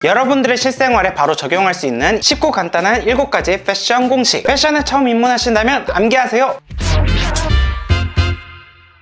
여러분들의 실생활에 바로 적용할 수 있는 쉽고 간단한 7가지 패션 공식. 패션에 처음 입문하신다면 암기하세요.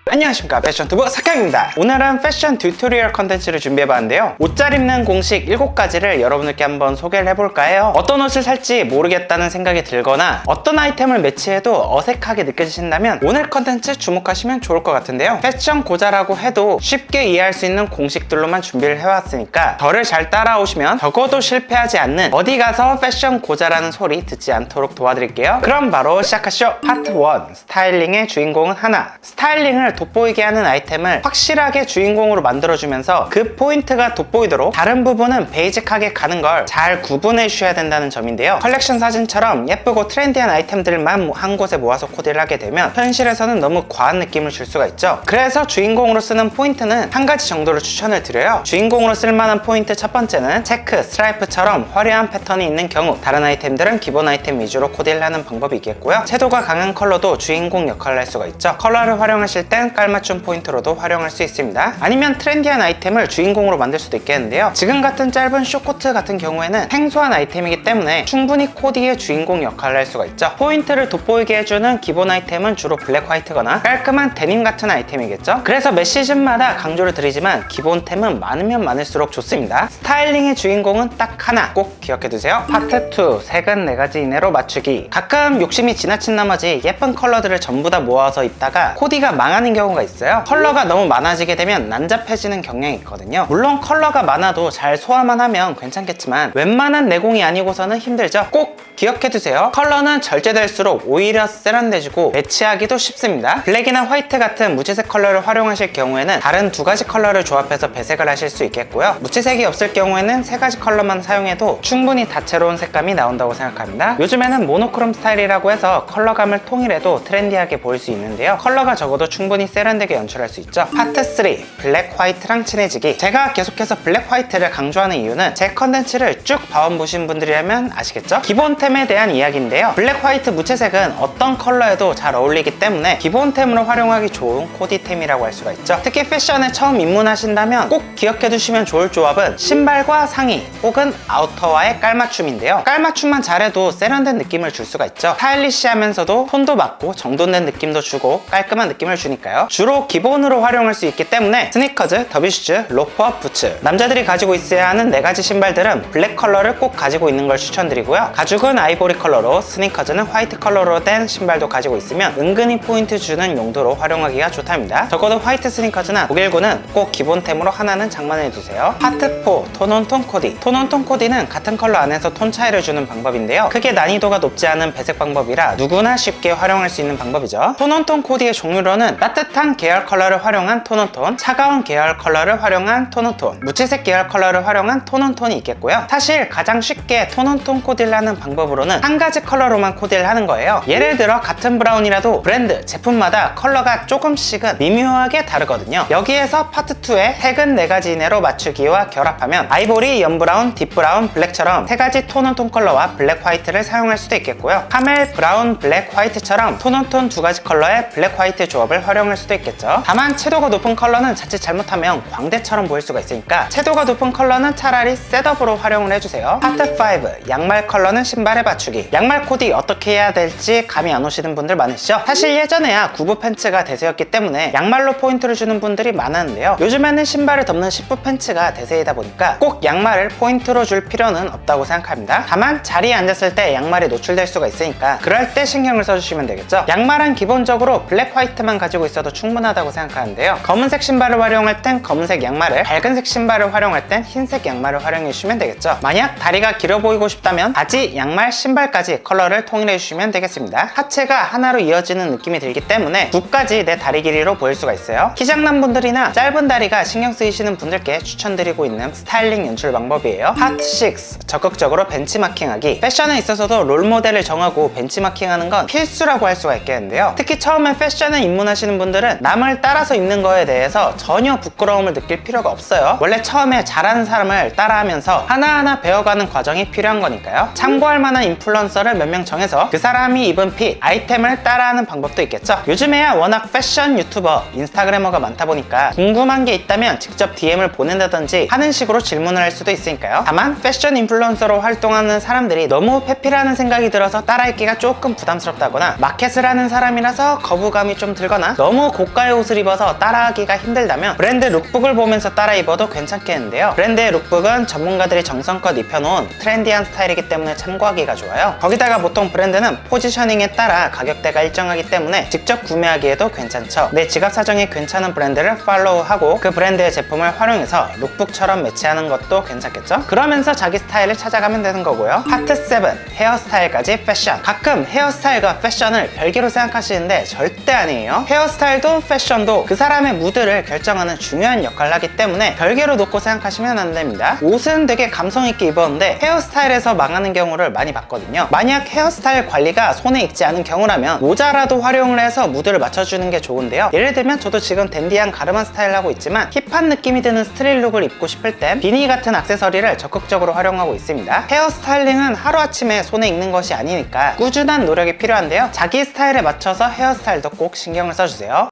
안녕하십니까, 패션투브 석형입니다. 오늘은 패션 튜토리얼 컨텐츠를 준비해봤는데요, 옷 잘 입는 공식 7가지를 여러분들께 한번 소개를 해볼까 해요. 어떤 옷을 살지 모르겠다는 생각이 들거나 어떤 아이템을 매치해도 어색하게 느껴지신다면 오늘 컨텐츠 주목하시면 좋을 것 같은데요, 패션 고자라고 해도 쉽게 이해할 수 있는 공식들로만 준비를 해왔으니까 저를 잘 따라오시면 적어도 실패하지 않는, 어디 가서 패션 고자라는 소리 듣지 않도록 도와드릴게요. 그럼 바로 시작하시죠. 파트 1. 스타일링의 주인공은 하나. 스타일링을 돋보이게 하는 아이템을 확실하게 주인공으로 만들어주면서 그 포인트가 돋보이도록 다른 부분은 베이직하게 가는 걸 잘 구분해 주셔야 된다는 점인데요, 컬렉션 사진처럼 예쁘고 트렌디한 아이템들만 한 곳에 모아서 코디를 하게 되면 현실에서는 너무 과한 느낌을 줄 수가 있죠. 그래서 주인공으로 쓰는 포인트는 한 가지 정도를 추천을 드려요. 주인공으로 쓸만한 포인트 첫 번째는 체크, 스트라이프처럼 화려한 패턴이 있는 경우, 다른 아이템들은 기본 아이템 위주로 코디를 하는 방법이 있겠고요. 채도가 강한 컬러도 주인공 역할을 할 수가 있죠. 컬러를 활용하실 땐 깔맞춤 포인트로도 활용할 수 있습니다. 아니면 트렌디한 아이템을 주인공으로 만들 수도 있겠는데요, 지금 같은 짧은 숏코트 같은 경우에는 생소한 아이템이기 때문에 충분히 코디의 주인공 역할을 할 수가 있죠. 포인트를 돋보이게 해주는 기본 아이템은 주로 블랙 화이트거나 깔끔한 데님 같은 아이템이겠죠. 그래서 매 시즌마다 강조를 드리지만 기본템은 많으면 많을수록 좋습니다. 스타일링의 주인공은 딱 하나, 꼭 기억해두세요. 파트 2. 색은 4가지 이내로 맞추기. 가끔 욕심이 지나친 나머지 예쁜 컬러들을 전부 다 모아서 입다가 코디가 망하는 경우가 있어요. 컬러가 너무 많아지게 되면 난잡해지는 경향이 있거든요. 물론 컬러가 많아도 잘 소화만 하면 괜찮겠지만 웬만한 내공이 아니고서는 힘들죠. 꼭 기억해두세요. 컬러는 절제될수록 오히려 세련돼지고 매치하기도 쉽습니다. 블랙이나 화이트 같은 무채색 컬러를 활용하실 경우에는 다른 2가지 컬러를 조합해서 배색을 하실 수 있겠고요, 무채색이 없을 경우에는 3가지 컬러만 사용해도 충분히 다채로운 색감이 나온다고 생각합니다. 요즘에는 모노크롬 스타일이라고 해서 컬러감을 통일해도 트렌디하게 보일 수 있는데요, 컬러가 적어도 충분히 세련되게 연출할 수 있죠. 파트 3. 블랙 화이트랑 친해지기. 제가 계속해서 블랙 화이트를 강조하는 이유는 제 컨텐츠를 쭉 봐보신 분들이라면 아시겠죠? 기본템에 대한 이야기인데요, 블랙 화이트 무채색은 어떤 컬러에도 잘 어울리기 때문에 기본템으로 활용하기 좋은 코디템이라고 할 수가 있죠. 특히 패션에 처음 입문하신다면 꼭 기억해 두시면 좋을 조합은 신발과 상의 혹은 아우터와의 깔맞춤인데요, 깔맞춤만 잘해도 세련된 느낌을 줄 수가 있죠. 스타일리시하면서도 톤도 맞고 정돈된 느낌도 주고 깔끔한 느낌을 주니까요. 주로 기본으로 활용할 수 있기 때문에 스니커즈, 더비슈즈, 로퍼, 부츠. 남자들이 가지고 있어야 하는 4가지 신발들은 블랙 컬러를 꼭 가지고 있는 걸 추천드리고요, 가죽은 아이보리 컬러로, 스니커즈는 화이트 컬러로 된 신발도 가지고 있으면 은근히 포인트 주는 용도로 활용하기가 좋답니다. 적어도 화이트 스니커즈나 독일구는 꼭 기본템으로 하나는 장만해두세요. 파트 4. 톤온톤 코디. 톤온톤 코디는 같은 컬러 안에서 톤 차이를 주는 방법인데요, 크게 난이도가 높지 않은 배색 방법이라 누구나 쉽게 활용할 수 있는 방법이죠. 톤온톤 코디의 종류로는 따뜻한 계열 컬러를 활용한 톤온톤, 차가운 계열 컬러를 활용한 톤온톤, 무채색 계열 컬러를 활용한 톤온톤이 있겠고요. 사실 가장 쉽게 톤온톤 코디를 하는 방법으로는 한 가지 컬러로만 코디를 하는 거예요. 예를 들어 같은 브라운이라도 브랜드, 제품마다 컬러가 조금씩은 미묘하게 다르거든요. 여기에서 파트 2의 색은 4가지 이내로 맞추기와 결합하면 아이보리, 연브라운, 딥브라운, 블랙처럼 3가지 톤온톤 컬러와 블랙 화이트를 사용할 수도 있겠고요, 카멜, 브라운, 블랙, 화이트처럼 톤온톤 2가지 컬러의 블랙 화이트 조합을 활용할 수도 있겠죠. 다만 채도가 높은 컬러는 자칫 잘못하면 광대처럼 보일 수가 있으니까 채도가 높은 컬러는 차라리 셋업으로 활용을 해주세요. 파트 5. 양말 컬러는 신발에 맞추기. 양말 코디 어떻게 해야 될지 감이 안 오시는 분들 많으시죠? 사실 예전에야 구부 팬츠가 대세였기 때문에 양말로 포인트를 주는 분들이 많았는데요, 요즘에는 신발을 덮는 시프 팬츠가 대세이다 보니까 꼭 양말을 포인트로 줄 필요는 없다고 생각합니다. 다만 자리에 앉았을 때 양말이 노출될 수가 있으니까 그럴 때 신경을 써주시면 되겠죠. 양말은 기본적으로 블랙 화이트만 가지고 있어도 충분하다고 생각하는데요, 검은색 신발을 활용할 땐 검은색 양말을, 밝은색 신발을 활용할 땐 흰색 양말을 활용해 주시면 되겠죠. 만약 다리가 길어 보이고 싶다면 바지, 양말, 신발까지 컬러를 통일해 주시면 되겠습니다. 하체가 하나로 이어지는 느낌이 들기 때문에 붓까지 내 다리 길이로 보일 수가 있어요. 키 작는 분들이나 짧은 다리가 신경 쓰이시는 분들께 추천드리고 있는 스타일링 연출 방법이에요. 파트 6. 적극적으로 벤치마킹하기. 패션에 있어서도 롤모델을 정하고 벤치마킹하는 건 필수라고 할 수가 있겠는데요, 특히 처음에 패션에 입문하시는 분들은 남을 따라서 입는 거에 대해서 전혀 부끄러움을 느낄 필요가 없어요. 원래 처음에 잘하는 사람을 따라하면서 하나하나 배워가는 과정이 필요한 거니까요. 참고할 만한 인플루언서를 몇 명 정해서 그 사람이 입은 핏, 아이템을 따라하는 방법도 있겠죠. 요즘에야 워낙 패션 유튜버, 인스타그래머가 많다 보니까 궁금한 게 있다면 직접 DM을 보낸다든지 하는 식으로 질문을 할 수도 있으니까요. 다만 패션 인플루언서로 활동하는 사람들이 너무 페피라는 생각이 들어서 따라입기가 조금 부담스럽다거나 마켓을 하는 사람이라서 거부감이 좀 들거나 너무 고가의 옷을 입어서 따라하기가 힘들다면 브랜드 룩북을 보면서 따라 입어도 괜찮겠는데요. 브랜드의 룩북은 전문가들이 정성껏 입혀놓은 트렌디한 스타일이기 때문에 참고하기가 좋아요. 거기다가 보통 브랜드는 포지셔닝에 따라 가격대가 일정하기 때문에 직접 구매하기에도 괜찮죠. 내 지갑 사정이 괜찮은 브랜드를 팔로우하고 그 브랜드의 제품을 활용해서 룩북처럼 매치하는 것도 괜찮겠죠. 그러면서 자기 스타일을 찾아가면 되는 거고요. 파트 7, 헤어스타일까지 패션. 가끔 헤어스타일과 패션을 별개로 생각하시는데 절대 아니에요. 헤어스타일도 패션도 그 사람의 무드를 결정하는 중요한 역할을 하기 때문에 별개로 놓고 생각하시면 안 됩니다. 옷은 되게 감성 있게 입었는데 헤어스타일에서 망하는 경우를 많이 봤거든요. 만약 헤어스타일 관리가 손에 익지 않은 경우라면 모자라도 활용을 해서 무드를 맞춰주는 게 좋은데요. 예를 들면 저도 지금 댄디한 가르마 스타일을 하고 있지만 힙한 느낌이 드는 스트릿 룩을 입고 싶을 땐 비니 같은 액세서리를 적극적으로 활용하고 있습니다. 헤어스타일링은 하루아침에 손에 익는 것이 아니니까 꾸준한 노력이 필요한데요. 자기 스타일에 맞춰서 헤어스타일도 꼭 신경을 써주세요.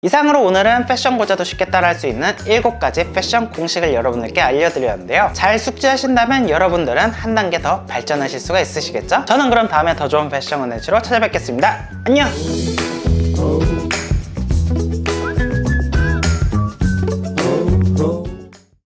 이상으로 오늘은 패션 고자도 쉽게 따라할 수 있는 7가지 패션 공식을 여러분들께 알려드렸는데요. 잘 숙지하신다면 여러분들은 한 단계 더 발전하실 수가 있으시겠죠? 저는 그럼 다음에 더 좋은 패션 컨텐츠로 찾아뵙겠습니다. 안녕!